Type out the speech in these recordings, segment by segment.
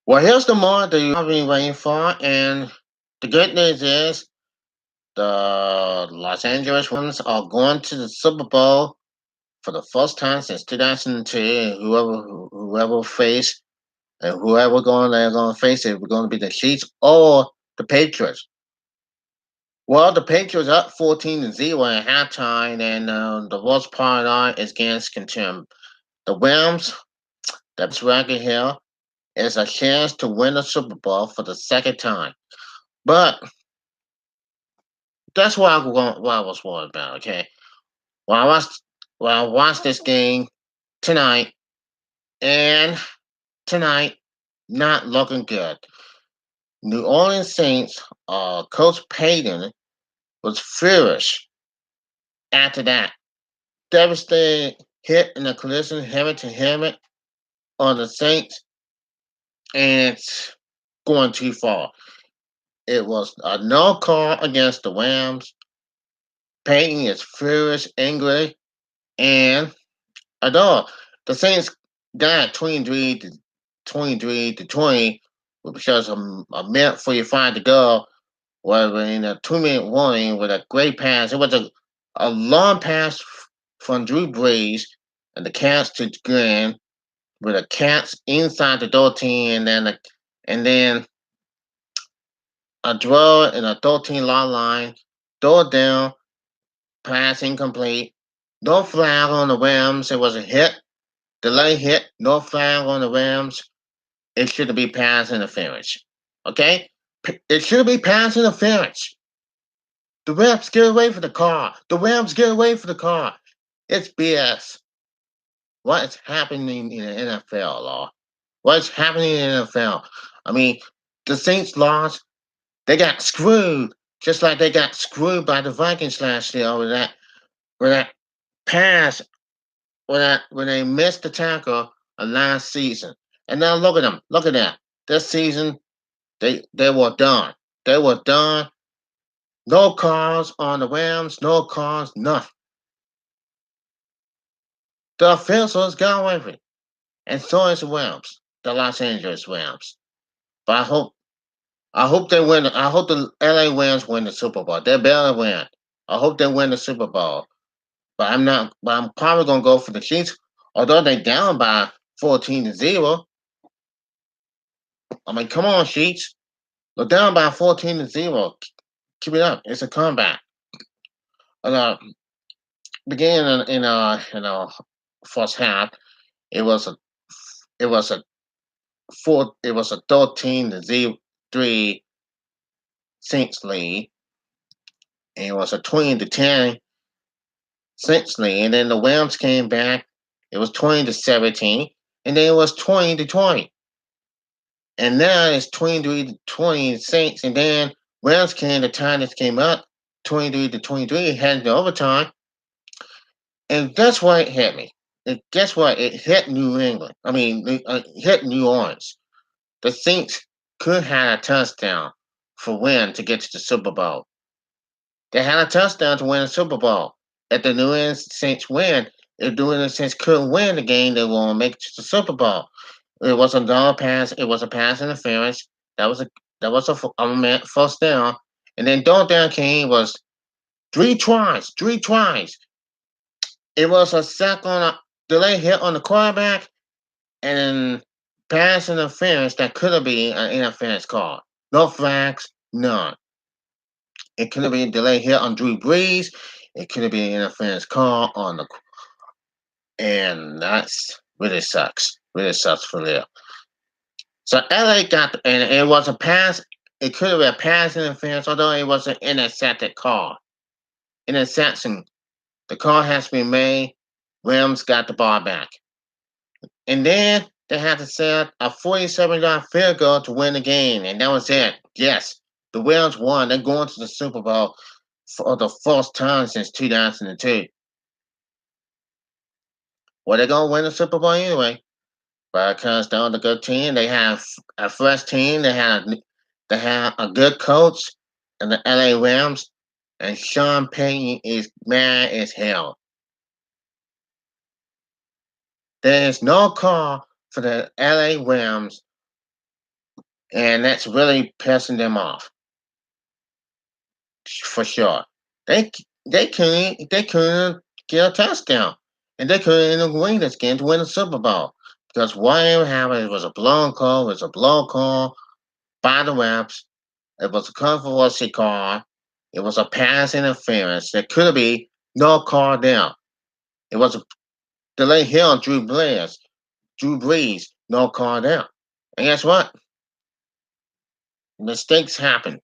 Well, here's the moment that you've been waiting for, and the good news is the Los Angeles Rams are going to the Super Bowl for the first time since 2002. And whoever face and whoever they're going to face it, we're going to be the Chiefs or the Patriots. Well, the Patriots up 14-0 at halftime, and the worst part on is against contend. The Rams, the best record here, is a chance to win the Super Bowl for the second time. But that's what I was worried about. Okay, well I watched this game tonight, and tonight not looking good. New Orleans Saints, Coach Payton was furious after that devastating hit in a collision helmet to helmet on the Saints, and it's going too far. It was a no call against the Rams. Payton is furious, angry, and although the Saints got 23 to 20 because a minute 45 to go, was in a 2 minute warning with a great pass. It was a long pass from Drew Brees and the Cats to Green with the Cats inside the 13, and then a draw in a 13 long line, throw it down, pass incomplete. No flag on the Rams. It was a hit, delay hit, no flag on the Rams. It should be pass interference. Okay? It should be pass interference. The refs get away from the car. The Rams get away from the car. It's BS. What is happening in the NFL, Law? What's happening in the NFL? I mean, the Saints lost. They got screwed, just like they got screwed by the Vikings last year with that pass when they missed the tackle last season. And now look at them. Look at that. This season, they were done. They were done. No calls on the Rams. No calls. Nothing. The officials got away with it, and so is the Rams, the Los Angeles Rams. But I hope they win. I hope the LA Rams win the Super Bowl. They better win. I hope they win the Super Bowl. But I'm not. But I'm probably gonna go for the Chiefs, although they down by 14-0. I mean, come on, Chiefs. They're down by 14-0. Keep it up. It's a comeback. Uh, Beginning in first half, it was a it was a it was a 13-0 Saints lead, and it was a 20-10 Saints lead, and then the Rams came back. It was 20-17, and then it was 20-20, and now it's 23-20 Saints, and then Rams came. The time that came up, 23-23, heading to overtime, and that's why it hit me. Guess what? It hit New England. I mean, it hit New Orleans. The Saints could have a touchdown for win to get to the Super Bowl. They had a touchdown to win the Super Bowl. If the New England Saints win, if the New England Saints couldn't win the game, they won't make it to the Super Bowl. It was a dollar pass. It was a pass interference. That was a first down, and then third down came was three tries. Three tries. It was a sack on a delay hit on the quarterback, and pass interference that could have been an interference call. No flags, none. It could have been a delay hit on Drew Brees. It could have been an interference call on the, and that's really sucks. Really sucks for real. So LA got, and it was a pass. It could have been a pass interference, although it was an intercepted call. Interception. The call has been made. Rams got the ball back. And then they had to set a 47-yard field goal to win the game, and that was it. Yes, the Rams won. They're going to the Super Bowl for the first time since 2002. Well, they're going to win the Super Bowl anyway, because they're the good team. They have a fresh team. They have a good coach in the LA Rams, and Sean Payton is mad as hell. There is no call for the LA Rams and that's really pissing them off for sure. They they couldn't get a touchdown, and they couldn't even win this game to win the Super Bowl because what happened was a blown call. It was a blown call by the refs. It was a controversy call. It was a pass interference. There could be no call down. It was a delay here on Drew Brees, no call down. And guess what? Mistakes happen.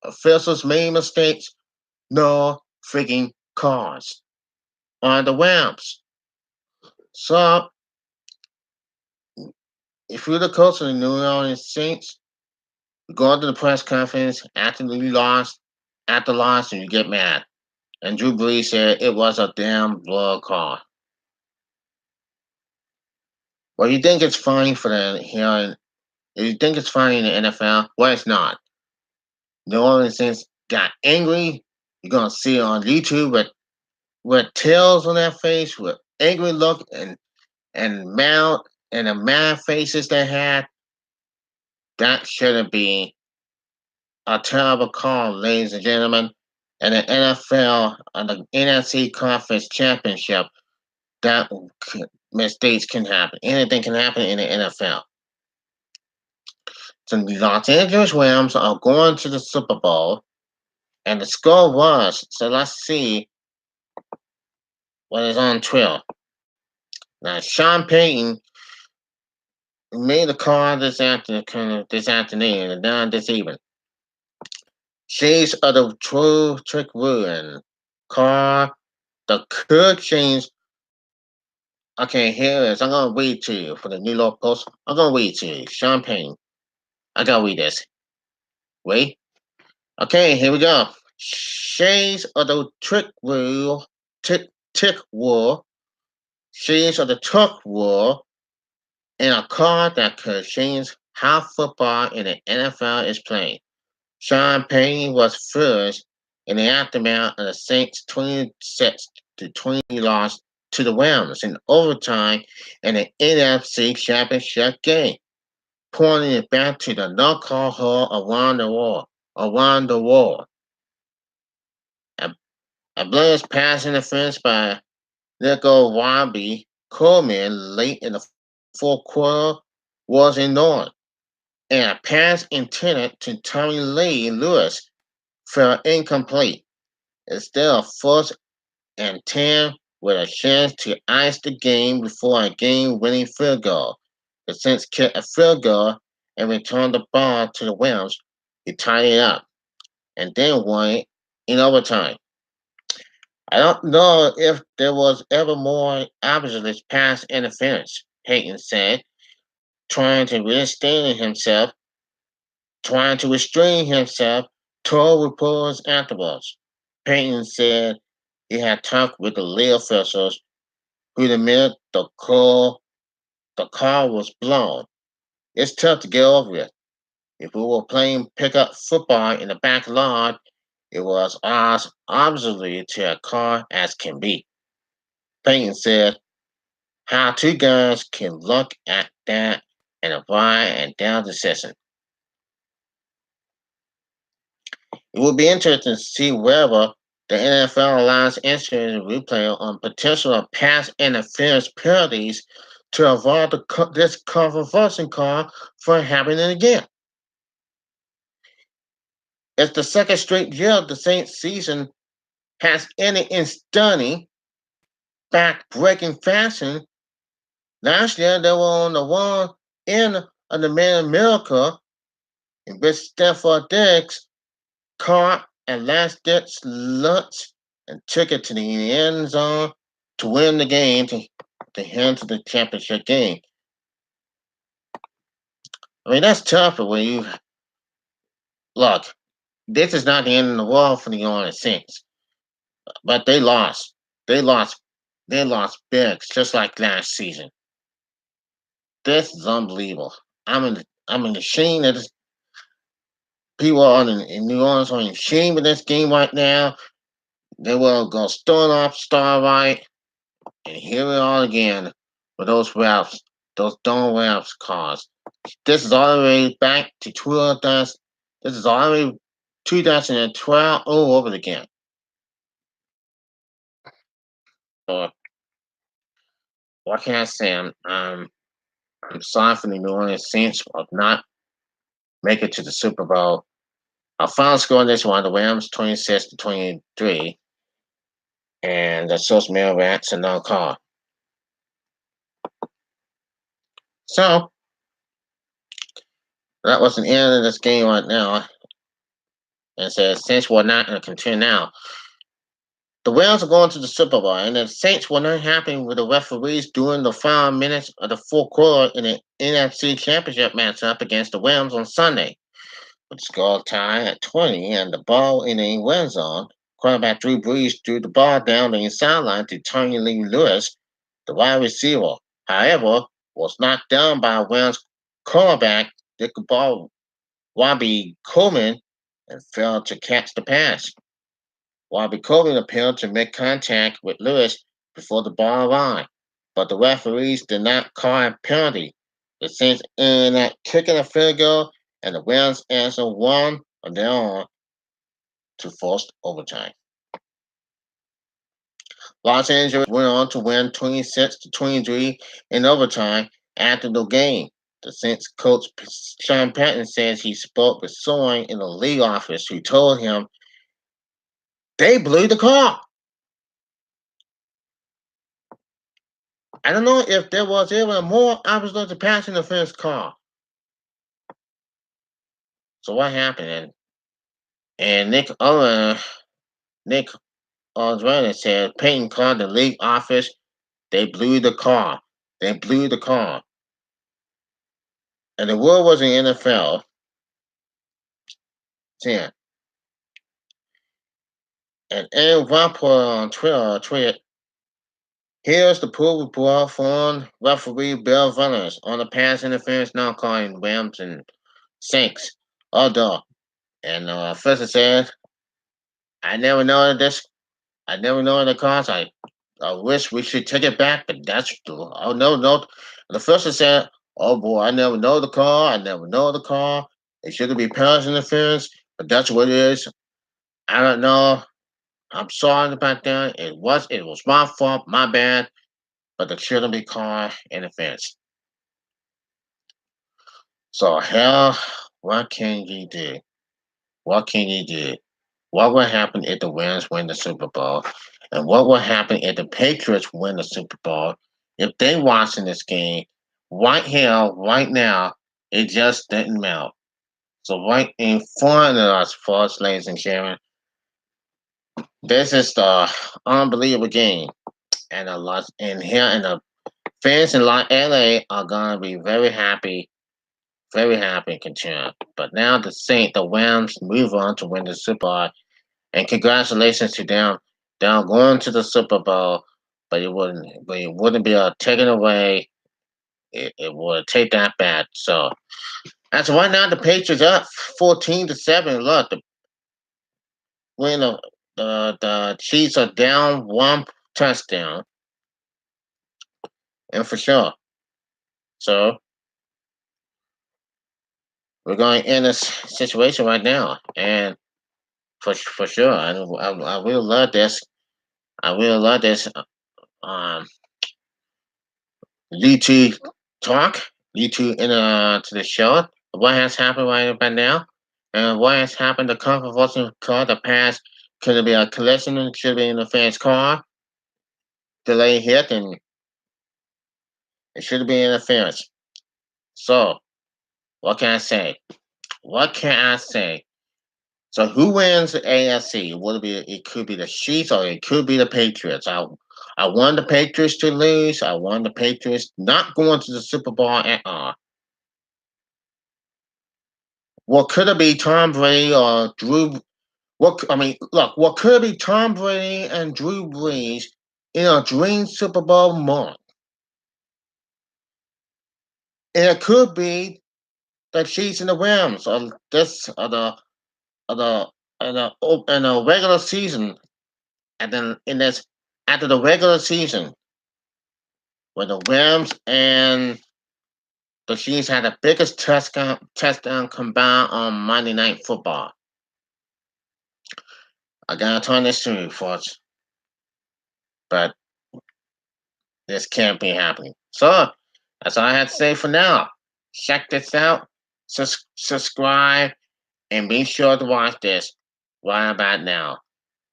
Officials made mistakes. No freaking calls on the Rams. So if you're the coach of the New Orleans Saints, you go to the press conference after you lost, at the loss, and you get mad. And Drew Brees said it was a damn blood call. Well, you think it's funny for the here? You think it's funny in the NFL? Well, it's not. New Orleans Saints got angry. You're gonna see it on YouTube with tails on their face, with angry look and mad and the mad faces they had. That shouldn't be a terrible call, ladies and gentlemen. And the NFL and the NFC Conference Championship, that mistakes can happen. Anything can happen in the NFL. So the Los Angeles Rams are going to the Super Bowl, and the score was, so let's see what is on trail. Now, Sean Payton made a call this afternoon, and not this evening. Shades of the true trick ruin. Car, the could change. Okay, here it is. I'm gonna read to you for the New York Post. I'm gonna read to you. Sean Payton. I gotta read this. Wait. Okay, here we go. Shades of the tick war. Shades of the truck war. And a car that could change how football in the NFL is played. Sean Payton was first in the aftermath of the Saints' 26-20 loss to the Rams in overtime in the NFC Championship game, pointing it back to the no-call hole around the world. Around the world, a blast pass interference by Nico Wabi Coleman late in the fourth quarter was ignored, and a pass intended to Tommy Lee Lewis fell incomplete. Instead of first and 10 with a chance to ice the game before a game-winning field goal. The Saints kicked a field goal and returned the ball to the Rams, who tied it up and then won it in overtime. I don't know if there was ever more obvious pass interference, Payton said, trying to restrain himself, told reporters afterwards. Payton said he had talked with the league officials who admitted the car was blown. It's tough to get over it. If we were playing pickup football in the backyard, it was as obviously to a car as can be. Payton said how two guys can look at that and apply a down decision. It will be interesting to see whether the NFL allows insurance replay on potential pass interference penalties to avoid this controversial call from happening again. It's the second straight year the Saints season has ended in stunning, back-breaking fashion. Last year they were on the one end of the Man Miracle in which Stephon Diggs caught a last-ditch lunch and took it to the end zone to win the game to head to the championship game. I mean, that's tough when you look. This is not the end of the world for the New Orleans Saints, but they lost. They lost. They lost big, just like last season. This is unbelievable. I'm in the shame that people in New Orleans are in shame of this game right now. They will go start off, start right, and here we are again with those refs, those dumb refs calls. This is all the way back to 2000. This is all the way 2012 all over again. So what can I say? I'm sorry for the New Orleans Saints of not making it to the Super Bowl. Our final score on this one, the Rams 26-23, and the Source Mail Rats and no call. So that was the end of this game right now. And says Saints will not continue now. The Rams are going to the Super Bowl, and the Saints were not happy with the referees during the final minutes of the fourth quarter in the NFC Championship matchup against the Rams on Sunday. With the score tie at 20 and the ball in the red zone, quarterback Drew Brees threw the ball down the sideline to Tony Lee Lewis, the wide receiver. However, was knocked down by Rams cornerback Dick Ball Robbie Coleman and failed to catch the pass. Robbie Coleman appeared to make contact with Lewis before the ball arrived, but the referees did not call a penalty. The Saints ended up kicking a field goal, and the Rams answered one on their own to forced overtime. Los Angeles went on to win 26-23 in overtime after the game. The Saints coach Sean Payton says he spoke with someone in the league office who told him they blew the call. I don't know if there was even more opportunity to pass interference call. So what happened? And Nick Aldrich said Payton called the league office. They blew the call. They blew the call. And the word was in NFL. 10. And Aaron Rapport on Twitter tweeted, here's the pool report from referee Bill Runners on the pass interference now calling Rams and Saints. Although, and official said, I never know this. I never know the cause. I wish we should take it back, but that's oh no. The official said, oh boy, I never know the call. I never know the call. It shouldn't be pass interference, but that's what it is. I don't know. I'm sorry about that. It was my fault, my bad, but it shouldn't be called interference. So hell, what can you do? What can you do? What will happen if the Rams win the Super Bowl? And what will happen if the Patriots win the Super Bowl? If they watching this game right here, right now, it just didn't melt. So right in front of us, folks, ladies and gentlemen, this is the unbelievable game. And a lot in here and the fans in LA are gonna be very happy and concerned. But now the Rams move on to win the Super Bowl. And congratulations to them. They're going to the Super Bowl, but it wouldn't be taken away. It would take that back. So as of right now, the Patriots up 14-7. Look, the when the Chiefs are down one touchdown, and for sure. So we're going in this situation right now, and for sure, I will love this. I will love this. Um, lead to talk, lead to the show. What has happened right about now, and what has happened? The controversial car, the past could it be a collision? It should be in the fan's car, delay hit, and it should be interference. So, what can I say? What can I say? So, who wins the AFC? Would it be? It could be the Chiefs or it could be the Patriots. I want the Patriots to lose. I want the Patriots not going to the Super Bowl at all. What could it be Tom Brady or Drew? What could it be Tom Brady and Drew Brees in a dream Super Bowl moment? And it could be the Chiefs and the Rams or this or the in the regular season, and then in this after the regular season, with the Rams and the Chiefs had the biggest touchdown combined on Monday Night Football. I gotta turn this to you, folks, but this can't be happening. So that's all I have to say for now. Check this out, subscribe, and be sure to watch this right about now.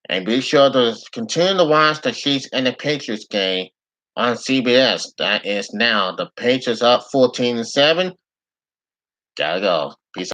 And be sure to continue to watch the Chiefs and the Patriots game on CBS. That is now the Patriots up 14-7. Gotta go. Peace